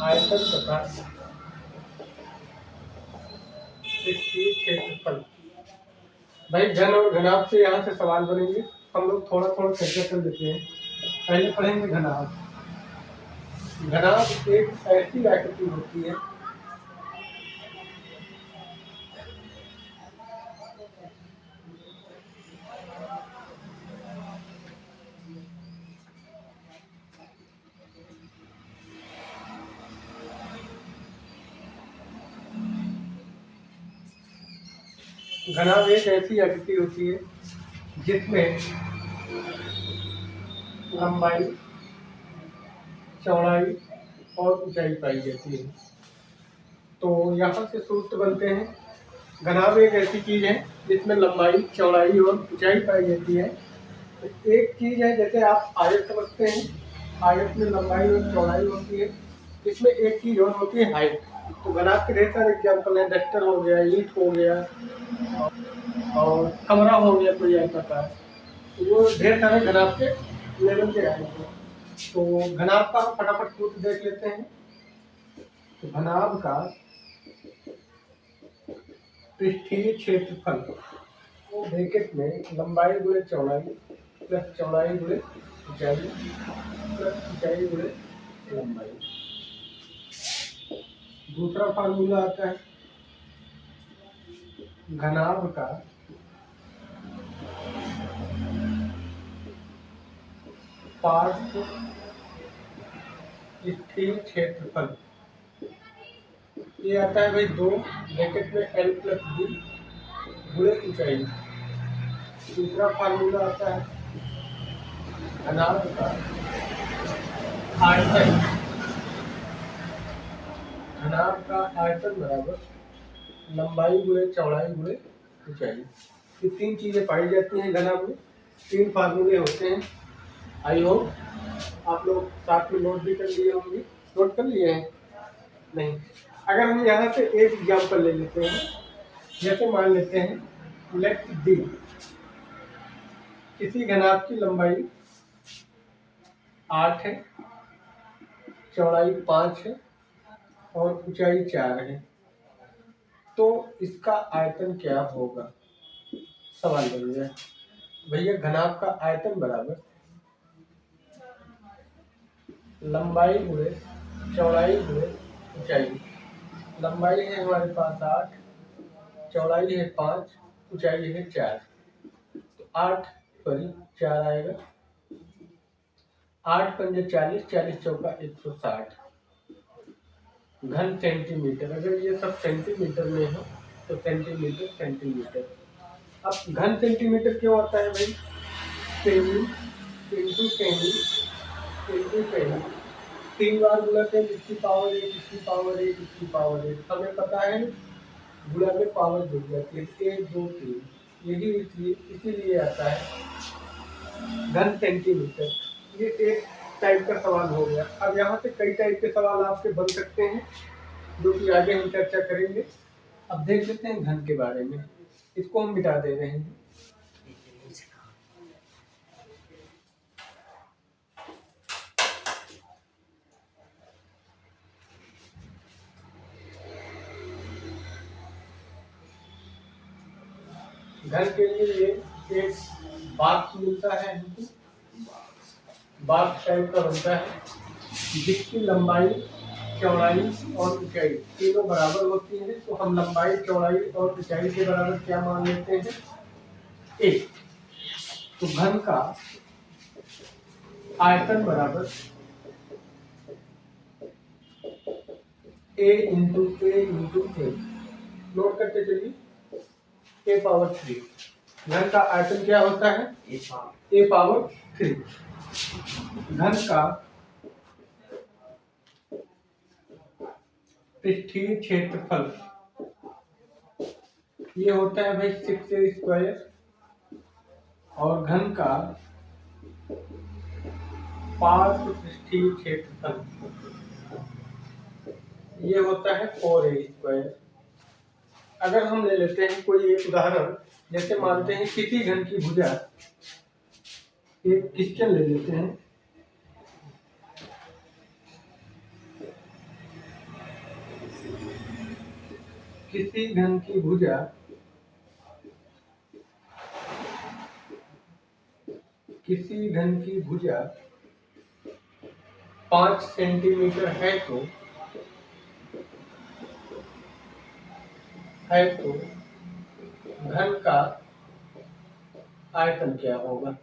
आयतन तथा पृष्ठीय क्षेत्रफल। भाई घन और घनाभ से यहाँ से सवाल बनेंगे, हम लोग थोड़ा थोड़ा चर्चा कर लेते हैं। पहले पढ़ेंगे घनाभ। घनाभ एक ऐसी आकृति होती है घनाभ एक ऐसी आकृति होती है जिसमें लंबाई, चौड़ाई और ऊंचाई पाई जाती है। तो यहाँ से सूत्र बनते हैं। घनाभ एक ऐसी चीज है जिसमें लंबाई, चौड़ाई और ऊंचाई पाई जाती है। तो एक चीज है, जैसे आप आयत समझते हैं, आयत में लंबाई और चौड़ाई होती है, इसमें एक चीज और होती है हाइट। तो घनाभ के ढेर सारे एग्जाम्पल है, डस्टर हो गया, ईंट हो गया और कमरा हो गया कोई ऐसा का, तो वो ढेर सारे घनाभ के लेवल के आएंगे। तो घनाभ का हम फटाफट सूत्र देख लेते हैं। तो घनाभ का पृष्ठीय क्षेत्रफल वो ब्रैकेट में लंबाई गुणे चौड़ाई प्लस चौड़ाई गुणे ऊंचाई प्लस ऊंचाई गुणे लंबाई। दूसरा फार्मूला आता है घनाभ का पार्श्व पृष्ठीय क्षेत्रफल। ये आता है भाई 2 ब्रैकेट में L प्लस B गुणे ऊंचाई। दूसरा फार्मूला आता है घनाभ का आयतन। घनाभ का आयतन बराबर लंबाई गुणे चौड़ाई गुणे ऊंचाई। ये 3 चीजें पाई जाती हैं घनाभ में। 3 फार्मूले होते हैं। आई होप आप लोग साथ में नोट भी कर लिए होंगे। नोट कर लिए हैं? नहीं। अगर हम यहाँ से एक एग्जाम्पल ले लेते हैं, जैसे मान लेते हैं लेट डी, किसी घनाभ की लंबाई 8 है, चौड़ाई 5 है और ऊंचाई 4 है, तो इसका आयतन क्या होगा? सवाल बन गया भैया। घनाभ का आयतन बराबर लंबाई गुणे चौड़ाई गुणे ऊंचाई। लंबाई है हमारे पास 8, चौड़ाई है 5, ऊंचाई है 4। तो 8 पर 4 आएगा, 8 पंजे 40, 40 चौका 160 घन सेंटीमीटर। अगर ये सब सेंटीमीटर में हो तो सेंटीमीटर सेंटीमीटर। अब घन सेंटीमीटर क्यों आता है भाई? Semi into semi into semi, 3 बार गुणा है, इसकी पावर 1, इसकी पावर 1, इसकी पावर 1। हमें पता है गुणा में पावर जुड़ जाती है, 1 2 3, यही इसीलिए आता है घन सेंटीमीटर। ये एक टाइप का सवाल हो गया। अब यहाँ से कई टाइप के सवाल आपके बन सकते हैं जो कि आगे हम चर्चा करेंगे। अब देख लेते हैं घन के बारे में। इसको हम मिटा दे रहे हैं। घन के लिए ये एक बॉक्स मिलता है हमको, बॉक्स टाइप का बनता है जिसकी लंबाई, चौड़ाई और ऊंचाई तीनों बराबर होती है। तो हम लंबाई, चौड़ाई और ऊंचाई के बराबर क्या मान लेते हैं? 1। तो घन का आयतन बराबर a इंटू ए नोट करते चलिए, a पावर 3। घन का आयतन क्या होता है? a power 3। घन का पृष्ठीय क्षेत्रफल ये होता है भाई 6a स्क्वायर, और घन का पार्श्व पृष्ठीय क्षेत्रफल ये होता है 4a स्क्वायर। अगर हम ले लेते हैं कोई एक उदाहरण, जैसे मानते हैं किसी घन की भुजा, एक क्वेश्चन ले लेते हैं। किसी घन की भुजा किसी घन की भुजा 5 सेंटीमीटर है तो घन का आयतन क्या होगा।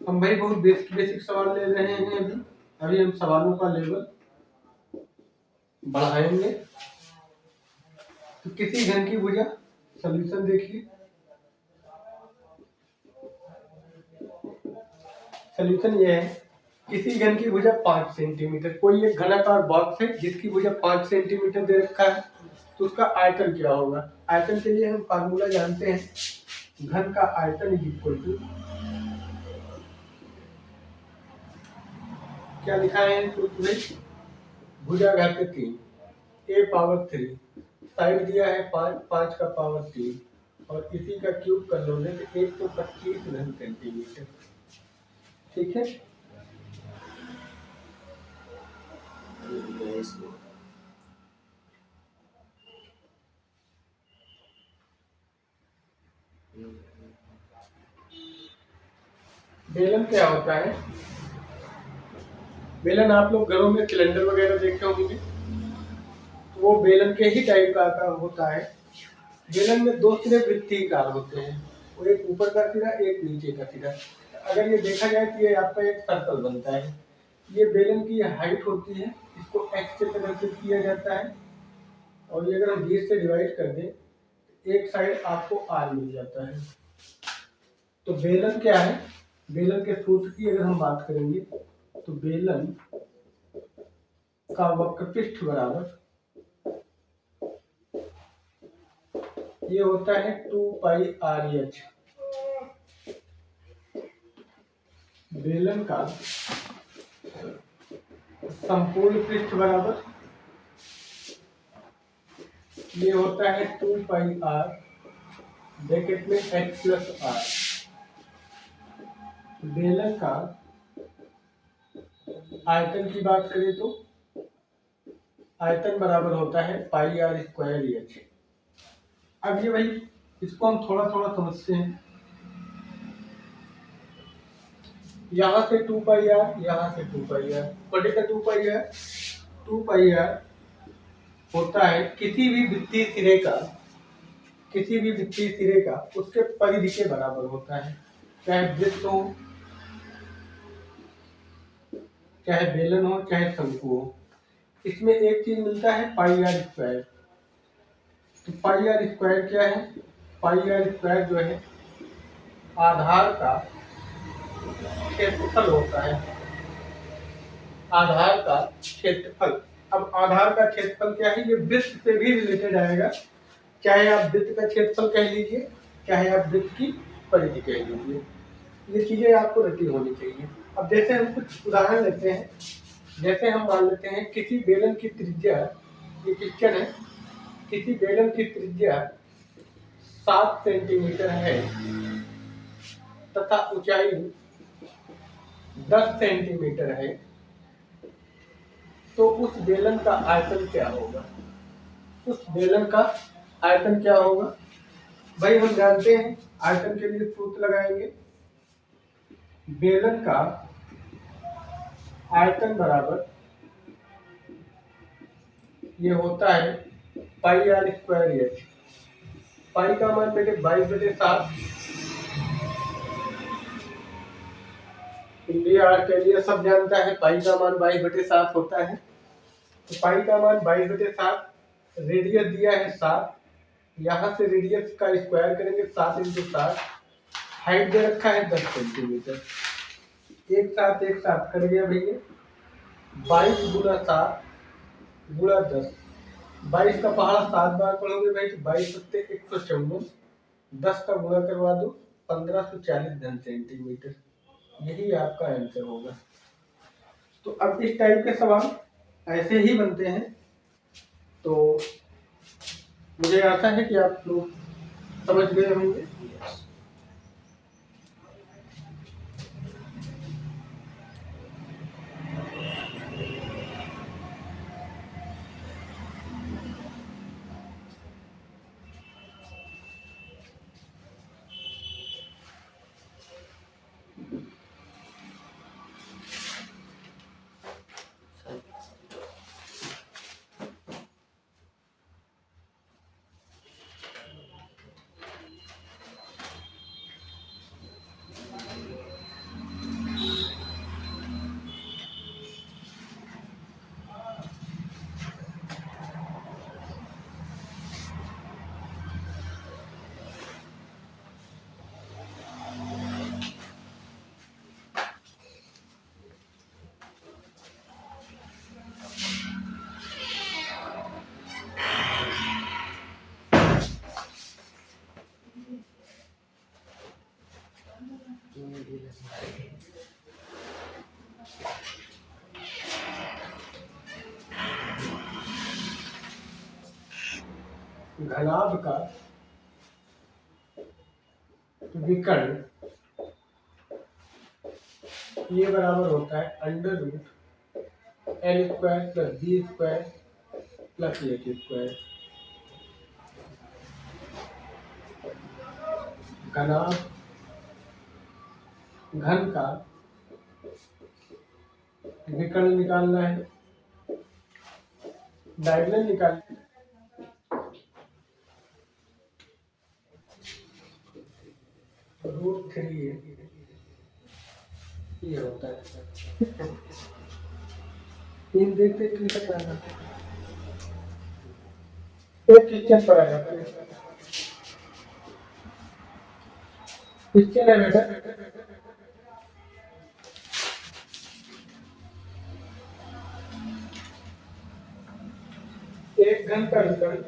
हम भाई बहुत बेसिक बेसिक सवाल ले रहे हैं। अभी हम सवालों का लेवल बढ़ाएंगे। तो किसी घन की भुजा, सॉल्यूशन देखिए। सॉल्यूशन ये है, किसी घन की भुजा 5 सेंटीमीटर, कोई एक घनाकार बॉक्स है जिसकी भुजा 5 सेंटीमीटर दे रखा है, तो उसका आयतन क्या होगा। आयतन के लिए हम फार्मूला जानते हैं, घन का आयतन इज इक्वल टू, क्या लिखा है भुजा घात 3 a पावर 3, साइड दिया है 5 का पावर 3 और इसी का क्यूब कर लो तो 125 घन सेंटीमीटर। ठीक है, बेलन क्या होता है। बेलन आप लोग घरों में सिलेंडर वगैरह देखते होंगे, तो वो बेलन के ही टाइप का आकार होता है। बेलन में 2 सिरे वृत्तीकार होते हैं, वो एक ऊपर का सिरा एक नीचे का सिरा। अगर ये देखा जाए तो ये आपका एक सर्कल बनता है। ये बेलन की हाइट होती है, इसको x से प्रदर्शित किया जाता है और ये अगर हम 20 से डिवाइड कर दें, एक साइड आपको r मिल जाता है। तो बेलन क्या है, बेलन के सूत्र की अगर हम बात करेंगे तो बेलन का वक्रपृष्ठ बराबर ये होता है 2 पाई RH। बेलन का संपूर्ण पृष्ठ बराबर ये होता है 2 पाई R ब्रैकेट में x प्लस R। बेलन का आयतन की बात करें तो आयतन बराबर होता है पाई R स्क्वायर h। अब ये भाई इसको हम थोड़ा थोड़ा समझते हैं। यहाँ से 2 पाई R, यहाँ से 2 पाई R, बटे का 2 पाई R, 2 पाई R होता है किसी भी वृत्तीय सिरे का उसके परिधि के बराबर होता है, चाहे वृत्त हो, चाहे बेलन हो, चाहे शंकु हो। इसमें एक चीज मिलता है पाई आर स्क्वायर। तो पाई आर स्क्वायर क्या है, पाई आर स्क्वायर जो है आधार का क्षेत्रफल होता है, आधार का क्षेत्रफल। अब आधार का क्षेत्रफल क्या है, ये वृत्त से भी रिलेटेड आएगा, चाहे आप वृत्त का क्षेत्रफल कह लीजिए, चाहे आप वृत्त की परिधि कह लीजिए। ये चीजें आपको रटी होनी चाहिए। अब जैसे हम कुछ उदाहरण लेते हैं, जैसे हम मान लेते हैं किसी बेलन की त्रिज्या, ये क्वेश्चन है, किसी बेलन की त्रिज्या 7 सेंटीमीटर है तथा ऊंचाई 10 सेंटीमीटर है, तो उस बेलन का आयतन क्या होगा। उस बेलन का आयतन क्या होगा भाई, हम जानते हैं आयतन के लिए सूत्र लगाएंगे। बेलन का आयतन बराबर ये होता है पाई आर स्क्वायर एच। पाई का मान बेटे 22/7, इंडिया ऑस्ट्रेलिया सब जानता है पाई का मान 22/7 होता है। तो पाई का मान 22/7, रेडियस दिया है 7, यहाँ से रेडियस का स्क्वायर करेंगे 7 × 7, हाइट दे रखा है 10 सेंटीमीटर। एक साथ कर दिया भैया, 22 × 7 × 10, 22 का पहाड़ा 7 बार पढ़ोगे भाई तो 22 × 154, 10 का गुणा करवा दो 1540 घन सेंटीमीटर। यही आपका आंसर होगा। तो अब इस टाइप के सवाल ऐसे ही बनते हैं। तो मुझे आशा है कि आप लोग समझ गए होंगे। घनाभ का विकर्ण ये बराबर होता है under root L square plus B square plus H square. घनाभ घन का विकर्ण निकालना है, डायगोनल निकाल √3 ये होता है। तीन देखते एक क्वेश्चन पर आ जाता है। क्वेश्चन है बेटा, एक घन का विकर्ण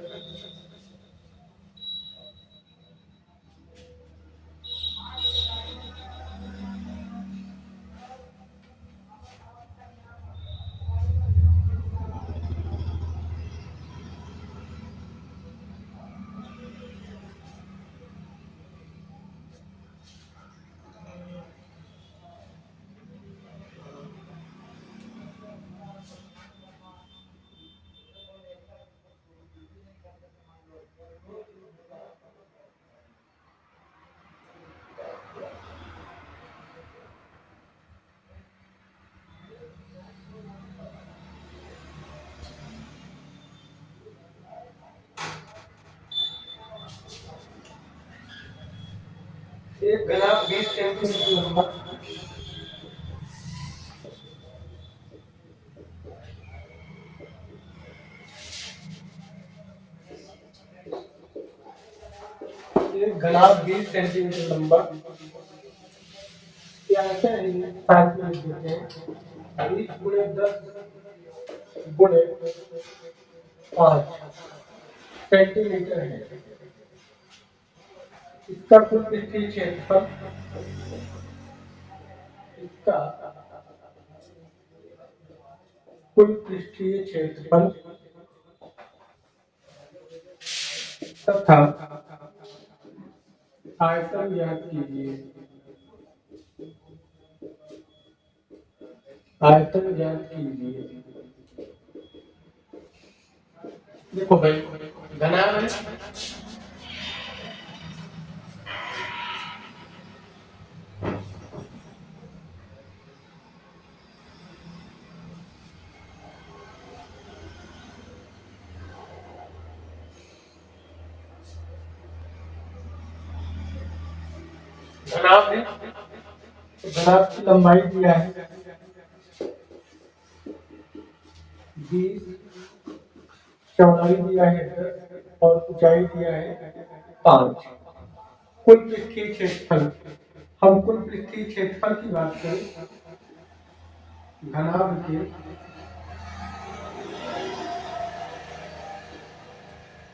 एक घनाभ 20 सेंटीमीटर लंबा एक घनाभ 20 सेंटीमीटर लंबा क्या ऐसा है साथ में लिख देते हैं 20 गुणे 10 गुणे 5 सेंटीमीटर है। इसका कुल पृष्ठीय क्षेत्रफल इसका कुल पृष्ठीय क्षेत्रफल तथा आयतन ज्ञात कीजिए। आयतन ज्ञात कीजिए। देखो भाई घनाभ है, घनाभ है तो घनाभ की लंबाई दिया है 20, चौड़ाई दिया है 10 और ऊंचाई दिया है 5। कुल पृष्ठीय क्षेत्रफल, हम कुल पृष्ठीय क्षेत्रफल की बात करें, घनाभ के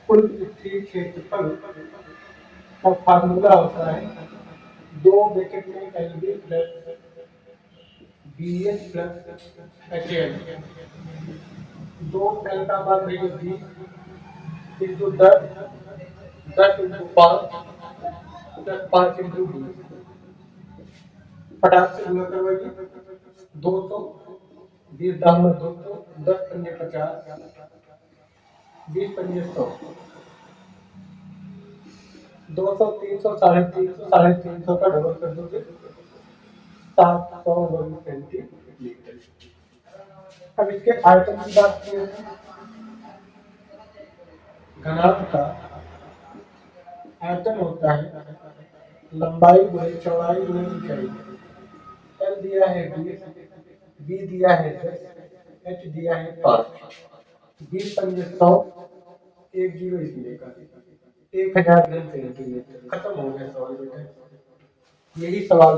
कुल पृष्ठीय क्षेत्रफल का फार्मूला होता है 2 ब्रैकेट में LB plus BH plus HL। 2 L का मान है 20 इंटू 10 इंटू 5 प्लस 5 इंटू 20 फटाक से गुणा करवाइए 200 20 दाम 200 10 पंजे 50 20 पंजे 100 200 300 350 का डबल कर दोगे 700 वर्ग सेंटीमीटर। अब इसके आयतन की बात की घनाभ का आयतन होता है लंबाई गुणे चौड़ाई गुणे ऊंचाई। L दिया है 20, B दिया है 10, H दिया है 5, 20 पंजे 100 एक जीरो इसलिए का 1000 घन सेंटीमीटर। खत्म हो गया सवाल बेटा, यही सवाल